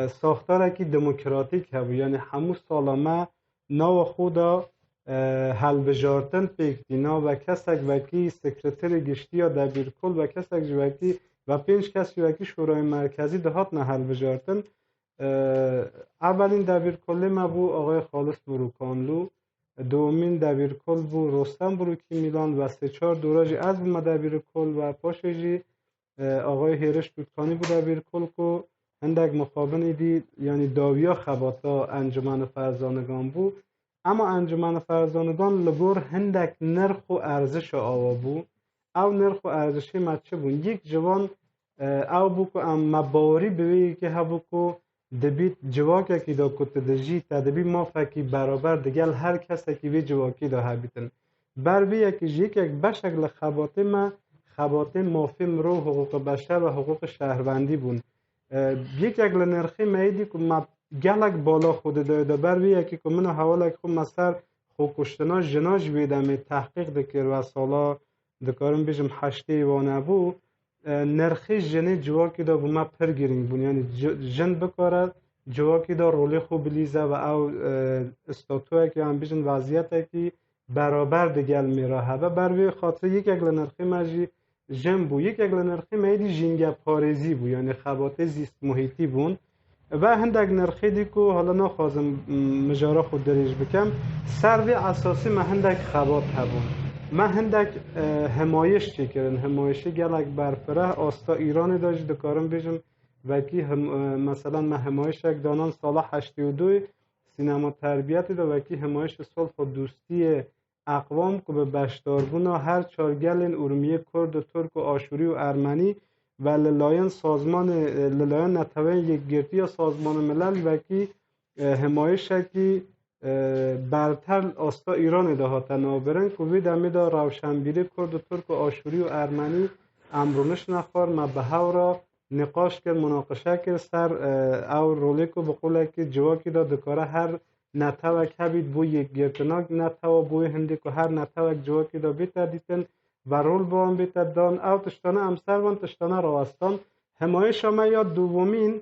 ساختار که دموکراتیک هبو، یعنی همو سالامه نو خودا حل بجارتن پیکتینا و کسک وکی سکرتر گشتی یا دبیر کل و کسک جوکی و 5 کسی وکی شورای مرکزی دهات نه حل بجارتن. اولین دبیر کل ما بو آقای خالص بروکانلو، دومین دبیر کل بو رستم بروکی میلان و 3-4 دوراجی از بو دبیر کل و پاشجی آقای هرش دودکانی بو دبیر کل کو هندک مخابنی دی، یعنی داویا خباتا انجمن فرزانگان بو. اما انجمن فرزانگان لگور هندک نرخ و ارزش آوا بو او نرخ و ارزشی مچه بون یک جوان او بو که ام مباری بوی که هبو که دبیت جواکه که دا کت دجی تدبی ما فکی برابر دگل هر کسی که وی جواکی دا هبیتن بر بی یک بشکل خباته ما خباته مافیم رو حقوق بشر و حقوق شهروندی بون یک نرخی میدی که ما گلک بالا خود داده بر بی یکی که منو حوالک خود مستر خود کشتنا جناج بیدم تحقیق دکر و سالا دکارم بیشم 8 ایوانه بو نرخی جنه جواکی دا بو ما پر گیرنگ بون، یعنی جن بکاره جواکی دا رولی خوب بلیزه و او استاتوه که هم بیشن وضعیت که برابر دگل میراهه و بر بی خاطر یک نرخی مجی جن بو یک نرخی میدی جنگ پارزی بو، یعنی خبات زیست محیطی بون و هندک نرخی دی که حالا نخوازم مجارا خود دریج بکم سروی اساسی ما هندک خبات هبون ما هندک حمایش چی کردن حمایشی گلک برپره آستا ایران داشت دکارم بیشم وکی مثلا ما حمایش یک دانان سال 82 سینما تربیت دا وکی حمایش صلح و دوستی اقوام که به بشداربونا هر 4 گلن ارومیه کرد و ترک و آشوری و ارمنی و للاین سازمان للاین نتوین یک گرتی یا سازمان ملل وکی همایش که برتر آستا ایران ده هاته نابرن که وی دمی دا روشنبیری کرد و ترک و آشوری و ارمنی امرونش نخور ما به هورا نقاش کرد مناقشه کرد سر او رولی که بقوله که جواکی دا دکاره هر نتوک هبید بو یک گرتناک نتوا بوی هندی که هر نتوک جواکی دا بیتا دیتن و رول با هم بیتا دان او تشتانه امسر وان تشتانه راستان همایش ما یا دومین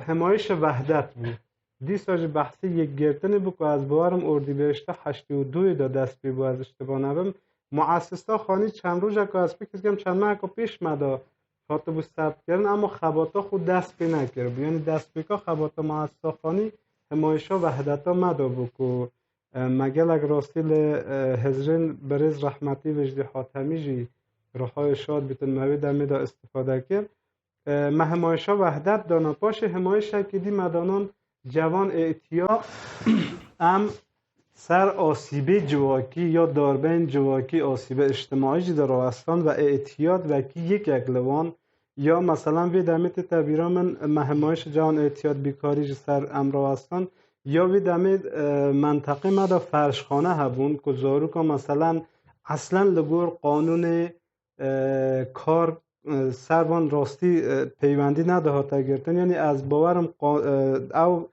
همایش وحدت بود دیساج بحثی یک گرتنی بود که از باورم اردیبهشت 82 دا دست بی بود از اشتباه نبم مؤسسا خانی چند روزه که از فکر کردم چند ماه که پیش مدا خاطب ثبت کردن اما خباتا خود دست پی نکرد یعنی دست پیکا خباتا مؤسسا خانی همایشا وحدتا مدا بود که مگل اگر راستیل هزرین بریز رحمتی وجدی حاتمی جی روحای شاد بیتن موید امیدا استفاده کرد ما همایشا وحدت دانا پاش همایشا که دی مدانان جوان اعتیا ام سر آسیبه جواکی یا داربین جواکی آسیبه اجتماعی جی در راستان و اعتیاد و کی یک لوان یا مثلا وی دمیت تبیرا من همایش جوان اعتیاد بیکاری جی سر ام راستان یا وی دمیت منطقه مدا فرشخانه هبون که زارو که مثلا اصلا لگور قانون کار سروان راستی پیوندی ندهاته گرتن یعنی از باورم او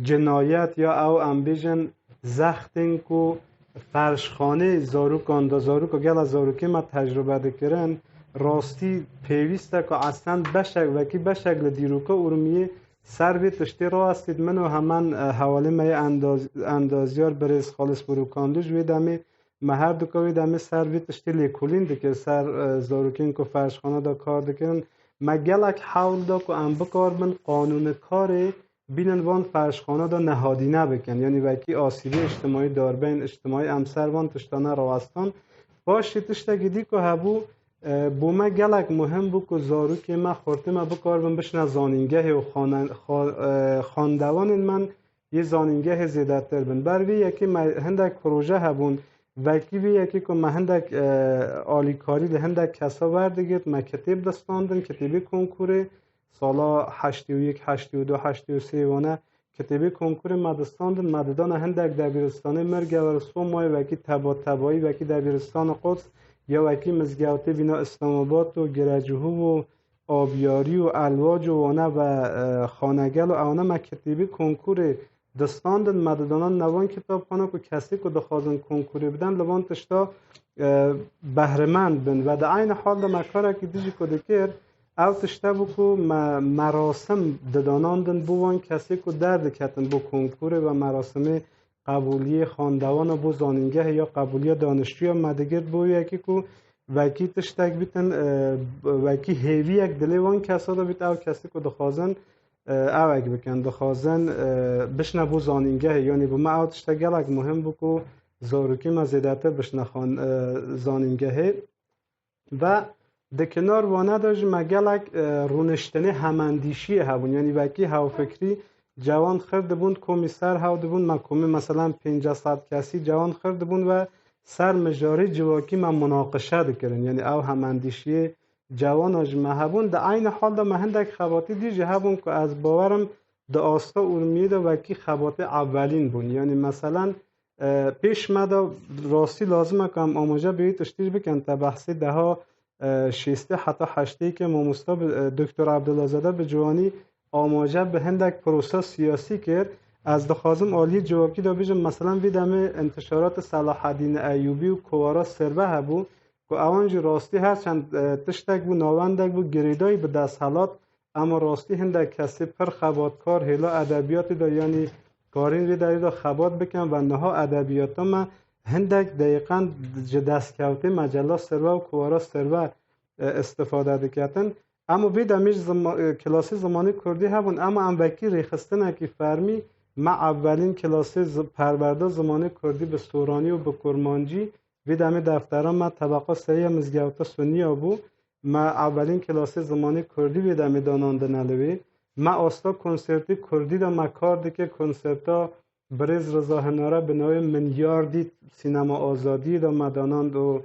جنایت یا او امبیژن زختین کو فرشخانه زاروکان دا زاروکا گل از زاروکی ما تجربه دکرن راستی پیوسته که اصلا بشکل دیروکا ارمیه سر بی تشتی را استید منو همان حوالی مای اندازیار بریز خالص بروکاندوش ویدمی مهر دوکا ویدمی سر بی تشتی لیکولین دکر سر زاروکین که فرشخانه دا کار دکرن ما گلک حول دا که ام بکار من قانون کاری بینن وان فرشخانه دا نهادینه بکن یعنی وکی آسیبی اجتماعی داربین اجتماعی امسر وان تشتانه راستان باشی تشتگی دی که هبو بومه گلک مهم بو که زارو که ما خورته ما بکار بم بشنه زانینگه و خاندوان من یه زانینگه زیده تر بن بروی یکی هندک پروژه هبون وکی وی یکی که ما هندک آلیکاری ده هندک کسا وردگید ما کتیب دستاندن کتیبی کنکوری سالا 81 82 83 وانه کتیبی کنکور مدستاندن مددان هندک دبیرستانه مرگ و رسوم مای وکی تبایی وکی دبیرستان قدس یا وکی مزگوتی بینا اسلام آباد و گرجهو و آبیاری و الواج و وانه و خانگل و آنه ما کتیبی کنکور دستاندن مددانان نوان کتاب خانه که کسی که دخوازن کنکوری بدن لوان تشتا بهرمند بن و در این حال در مکاره که دیجی که دکر او تشته بو که مراسم دداناندن بوان کسی که درد کتن بو کنکور و مراسم قبولی خاندوان بو زانینگه یا قبولی دانشجوی مدگرد بو یکی که وکی تشتک بیتن وکی هیوی یک دلی وان کسا دا بیت او کسی که دخوازن او اگه بکن دخوازن بشنه بو زانینگه یعنی بو ما او تشتک گلک مهم بو که زاروکی مزیدته بشنه زانینگه و ده کنار وانه داشت مگلک رونشتنی هماندیشی هبون یعنی وکی هاو فکری جوان خرد بوند کمیسر هاو دبوند مکومی مثلا 500 کسی جوان خرد بوند و سر مجاری جواکی ما مناقشه دکرن یعنی او هماندیشی جوان اجمه هبون ده این حال ده مهندک خباتی دیجه هبون که از باورم ده آستا ارمیه ده وکی خباتی اولین بون یعنی مثلا پیش مدا راستی لازمه که هم آموزه بیایی تشتیج بکن تا بحثی ده ها شیسته حتی هشته که ماموستا دکتر عبدالله زاده به جوانی آماجه به هندک پروسه سیاسی کرد از دخوازم عالی جواکی دا بیجم مثلا بیدم انتشارات صلاح الدین ایوبی و کوارا سربه هبو که اوانجی راستی هست چند تشتک بو ناوندک بو گریدای به دست حالات اما راستی هندک کسی پر خباتکار هلا ادبیات دا یعنی کارین وی دا خبات بکن و نها ادبیات ما هندک دقیقاً دست کهوته مجله سربه و کوارا سربه استفاده دکتن اما بید امیش کلاسی زمانی کردی هبون اما ام وکی ریخستن اکی فرمی ما اولین کلاسی پرورده زمانی کردی به سورانی و به کرمانجی بید امی دفتران ما طبقه سریع مزگوتا سنی بو ما اولین کلاسی زمانی کردی بید امی دانانده نلوی ما آستا کنسرتی کردی دا ما کار دکه کنسرتا بریز رضا هناره به نوع ملیاردی سینما آزادی دا مداناند و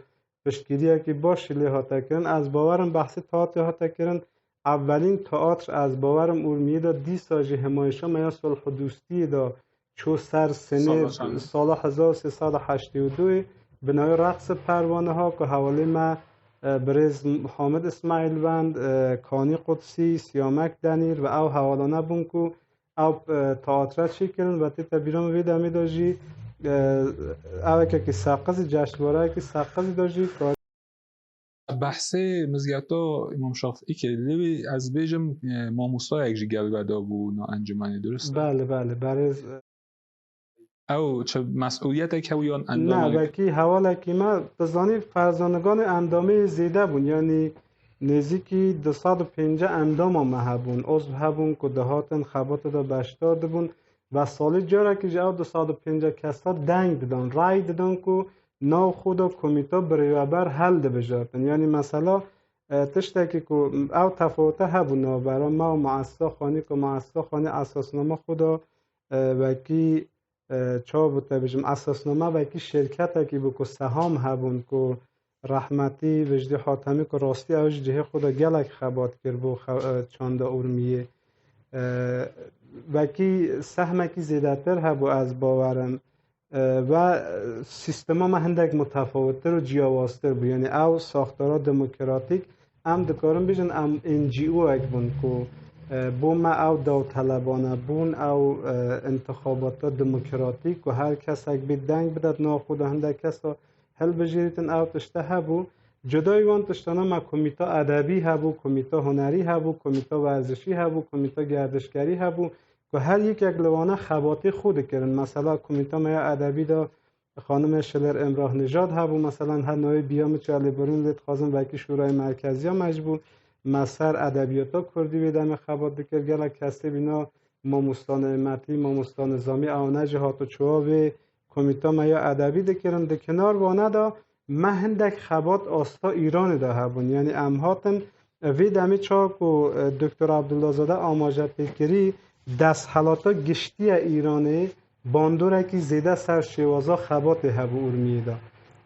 پشتگیری که باشی لی هاته کرن از باورم بحثی تاعتی هاته کرن اولین تئاتر از باورم ارمیه دا دیسا جی همایشا میا صلح و دوستی دا چو سر سنه سال 1382 بنای رقص پروانه ها که حوالی ما برز حامد اسماعیل بند کانی قدسی سیامک دنیر و او حوالانه بون که او تئاتر چی کردن و تی بیرام وید همی داجی او که ساقز جشنواره که ساقز داجی بحث مزیتا امام شافعی که لیوی از بیجم ماموسا یک جی گل بدا بو نا انجمنی درست؟ بله برز او چه مسئولیت که یان نه اندامه وکی حواله که ما تزانی فرزانگان اندامه زیده بون یعنی نزدیکی 250 اندام ما هبون عضو هبون که دهاتن خبات دا بشتاد بون و سالی جاره که جو 250 کسا دنگ دادن رای دادن که ناو خود کمیتا بریوبر حل ده بجارتن یعنی مثلا تشتکی که او تفاوته هبون ناو برای ما مؤسسه خانی که مؤسسه خانی اساسنامه خدا وکی چا بوده بجم اساسنامه وکی شرکت که بکو سهام هبون که رحمتی وجدی حاتمی که راستی اوش جهه خدا گلک خبات کرد بو چانده ارمیه وکی سهمه که زیده تر هبو از باورم و سیستما ما هندک متفاوتر و جیاوازتر بو یعنی او ساختارا دموکراتیک هم دکارم بیشن ام NGO اک بون که بو ما او داوطلبانه بون او انتخابات دموکراتیک و هر کس اک بید دنگ بدد نا خود هندک کس هل بجیریتن او تشته هبو جدای وان تشتانه ما کمیتا ادبی هبو کمیتا هنری هبو کمیتا ورزشی هبو کمیتا گردشگری هبو که هر یک لوانه خواتی خود کردن مثلا کمیتا ما ادبی دا خانم شلر امراه نژاد هبو مثلا هر نوع بیام چاله برون لید خازم وکی شورای مرکزی ها مجبور مسر ادبیاتا کردی بیدم خبات بکر گله کسی بینا ماموستان امتی ماموستان نظامی آنه جهات و چواب کمیتا ما یا ادبی دکرن دکنار وانه دا ما هندک خبات آستا ایران دا هبون یعنی امهاتن ویدمی چاک و دکتر عبدالله زاده آماجه پیکری دست حالاتا گشتی ایرانه باندوره که زیده سر شوازا خبات هبو ارمیه دا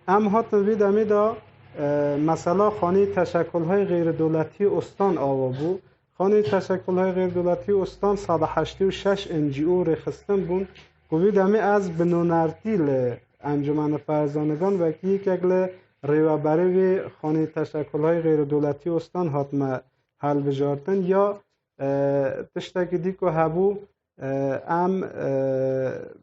امهاتن ویدمی دا مثلا خانه تشکل‌های غیر دولتی استان آوابو خانه تشکل‌های غیر دولتی استان 186 NGO رخصتن بون کووید همی از بنونرتیل انجمن فرزانگان و که یک اگل ریوبری و خانه تشکل‌های غیر دولتی استان حتما حل بجارتن یا تشتکی دیکو هبو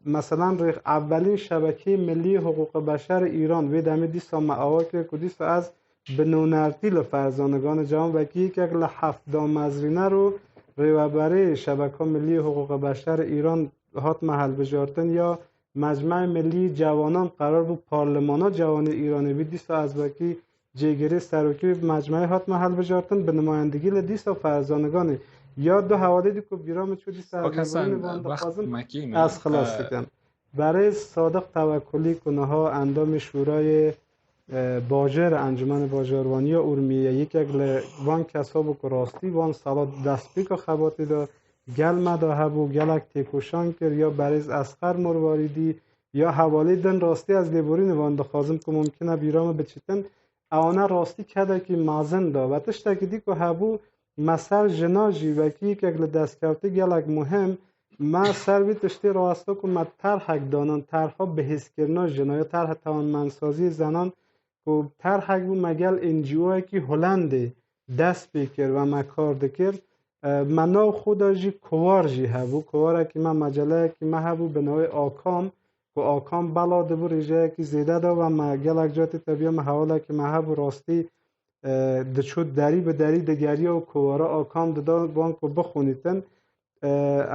مثلا اولین شبکه ملی حقوق بشر ایران وید همی دیسا معاوه که دیسا از بنونرتیل فرزانگان جهان و که یک اگل 7 مزرینه رو ریوبری شبکه ملی حقوق بشر ایران هات محل بجارتن یا مجمع ملی جوانان قرار بود پارلمانا جوان ایرانی بی دیسا از وکی جیگری سروکی مجمع هات محل بجارتن به نمایندگی لدیسا فرزانگانی یا دو حوالی دی که بیرام چو دیسا از نبرین وانده خازم از خلاص کن برای صادق توکلی کنه ها اندام شورای باجر انجمن باجروانی ارمیه یک اگل وان کسابو که راستی وان سالات دستی که خباتی دا گل مدا هبو گلک تکوشان کر یا بریز اسخر مرواریدی یا حوالی دن راستی از لیبورین وانده خازم که ممکنه بیرام بچیتن اوانه راستی کده که مازن دا و تشتاکی دی که هبو مسر جناجی و که یک اگل دستکوتی گلک مهم ما سروی تشتی راستا که ما ترحک دانان ترحا بحث کرنا جنا یا ترح توانمندسازی زنان که ترحک بو مگل NGO که هلنده دست بکر و مکار دکر منو خدا جی کوار جی هبو کواره که من مجله که من هبو به نوع آکام که آکام بلا دبو ریجه که زیده دا و ما گلک جاتی طبیعه حواله که من هبو راستی دچود دری به دری دگری و کواره آکام دادا بان که بخونیتن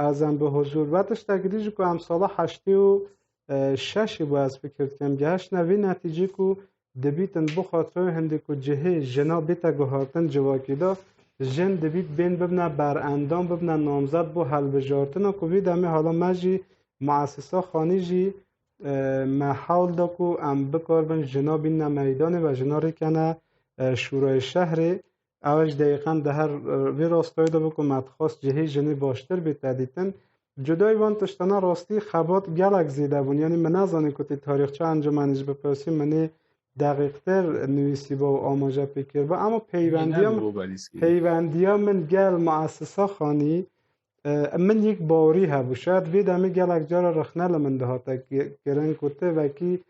ازم به حضور وقتش تگریجی که امسالا 86 با از فکر کم گهش نوی نتیجه که دبیتن بخاطر هنده که جهه جنا بیتا گهارتن جواکی دا جن دبیت بین ببنه بر اندام ببنه نامزد بو حل بجارتن و که ویدمی حالا مجی مؤسسا خانی جی محاول دا که ام بکار بن جنا بین میدانه و جنا ریکنه شورای شهر اوش دقیقا ده هر وی راستای دا بکن مدخواست جهه جنی باشتر بیتا دیتن جدای وان تشتانه راستی خبات گلک زیده بون یعنی من نزانی که تی تاریخچه انجمنش بپرسی منی دقیقتر نویسی با و آماجه پیکر با اما بوبالیسکی پیوندیا من گل مؤسسه خانی من یک باوری هبو شاید ویدا می گلک جارا رخنل من دهاتا گرن کته وکی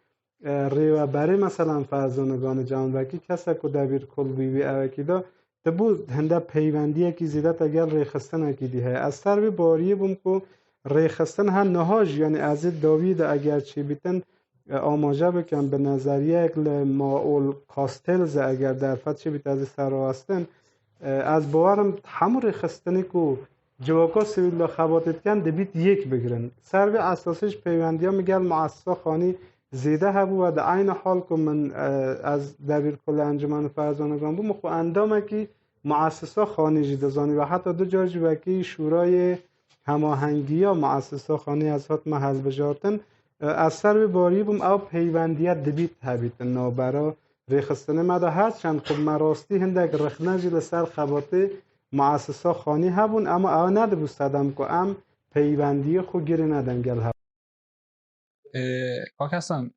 ریو بری مثلا فرزانگان جان وکی کسا که دبیر کل بیوی اوکی دا دبو هنده پیوندیه که زیده تا گل ریخستن اکی دی های از سر بی باوری بوم که ریخستن هم نهاج یعنی از داوید اگر چی بیتن آماجه بکن به نظریه اکل ماول کاستلز اگر در فت چی بیت از سر راستن از باورم همون ریخستنی که جواکا سویل خباتت کن دبیت یک بگیرن سر به اساسش پیوندی ها میگل مؤسسه خانی زیده هبو و در عین حال که من از دبیر کل انجمن فرزانگان بو مخو اندامه که مؤسسه خانی جیده زانی و حتی دو جاج وکی شورای هماهنگی یا مؤسسه خانی از هات محل بجاتن از سر به باری بوم او پیوندیت دبیت هبیت نابرا ریخستنه مده هست چند خب مراستی هندک رخنه جیل سر خباته مؤسسه خانی هبون اما او نده بو صدم که ام پیوندی خو گیری ندن گل هبون کاک هستن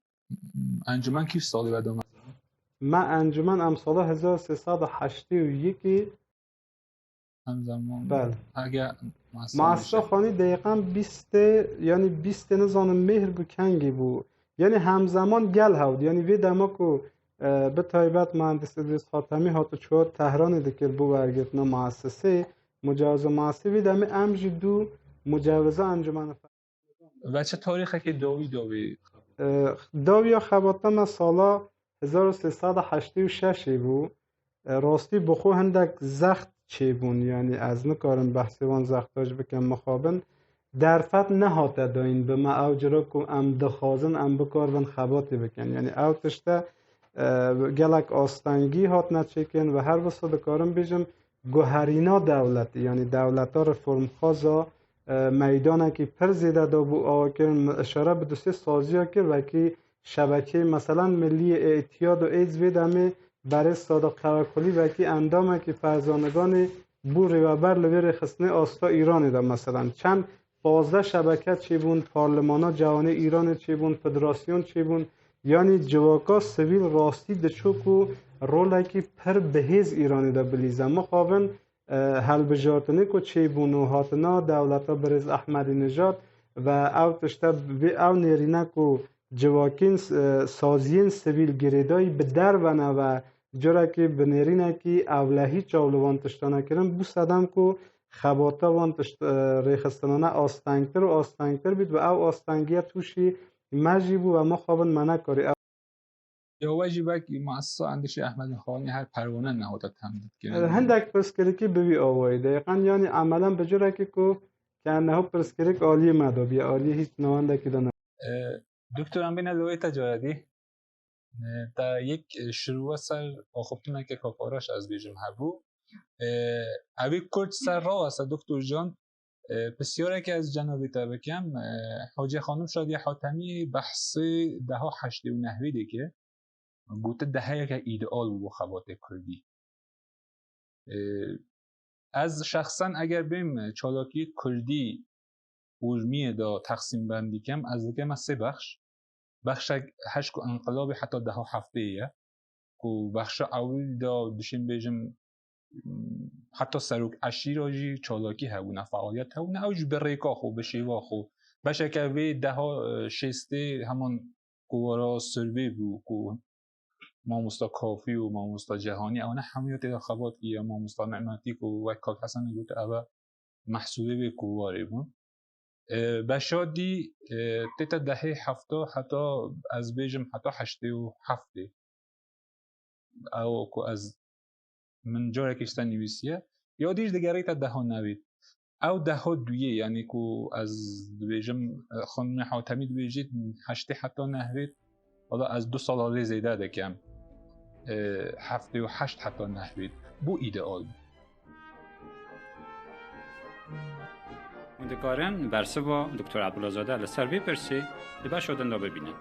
انجمن کیش سالی بعد اومد؟ من انجمن ام سال 1381 همزمان بله اگر مؤسسه خانی دقیقا 20 یعنی 20 نزان مهر بو کنگی بو یعنی همزمان گل هود یعنی وی دما که به تایبت مهندس ادریس خاتمی هاتو چواد تهران دکر بو برگتنا مؤسسه مجاوز مؤسسه وی دمی امج دو مجاوزه انجمن و چه تاریخه که داوی داوی خباتم سالا 1386 بو راستی بخو هندک زخت چی بون یعنی از نکارن بحثوان زختاج بکن مخابن در فت نهاته داین به ما او جرا که ام دخازن ام بکارون خباتی بکن یعنی او تشته گلک آستنگی هات نچکن و هر وسط دکارم بیجم گوهرینا دولت یعنی دولت ها رفرم خوازا میدانه که پر زیده دا بو آکرن اشاره به دوستی سازی ها کرد و که شبکه مثلا ملی اعتیاد و ایز ویدمه برای صادق قوکلی و که اندامه که فرزانگان بوری و بر لویر خسنه آستا ایرانی دا مثلا چند 15 شبکه چی بون پارلمانا جوانی ایران چی بون فدراسیون چی بون یعنی جواکا سویل راستی دچوکو روله که پر بهیز ایرانی دا بلیزه مخابن حل بجاتنه که چی بون و هاتنا دولتا برز احمدی نژاد و او تشته او نیرینه که جواکین سازین سویل گریدایی به در و جرا که بنرینه که اولهی چاولوان تشتانه کرن بو صدم که خباتا وان ریخستانانه آستنگتر و آستنگتر بید و او آستنگیه توشی مجی بو و ما خوابن منه کاری یا واجبه که مؤسسه اندیش احمد خانی هر پروانه نهاده تمدید کرن هندک پرسکریکی بوی آوایی دقیقا یعنی عملا بجرا که انه پرسکریک آلی مدابی آلی هیچ نوانده که دانه دکتر هم بینه دوی تجاردی در یک شروع سر آخوبتونه که کافاراش از بیجم هبو اوی کرد سر را است دکتر جان بسیاره که از جنابی تا بکم حاجی خانم شادی حاتمی بحث دها 89 که گوته دهه که ایدئال بو خبات کردی از شخصا اگر بیم چالاکی کردی ورمیه دا تقسیم بندی کم از دیگه ما 3 بخش هشت کو انقلاب حتی دها هفته ایه کو بخش اول دا دشین بیجم حتی سروک اشیراجی چالاکی هبونه فعالیت هبونه اوج به ریکا خو به شیوا خو بشه که وی دها شسته همان کوارا سروی بو کو ماموستا کافی و ماموستا جهانی اونه همیت خبات یا ماموستا نعمتی کو و کاک حسن گوت اوه محسوبه به کواری بون بشادی تیتا دهه هفته حتی از بیجم حتی 87 او که از من جاره کشتن نویسیه یا دیش دیگری تا دهه 90 او دهه دویه یعنی که از بیجم خانم حاتمی بیجید 8 حتی 90 حالا از 2 سال حالی زیده دکم 78 حتی 90 بو ایدئال مندکارن برسه با دکتر عبدالله زاده لسر بپرسی لبه شدن دا ببینند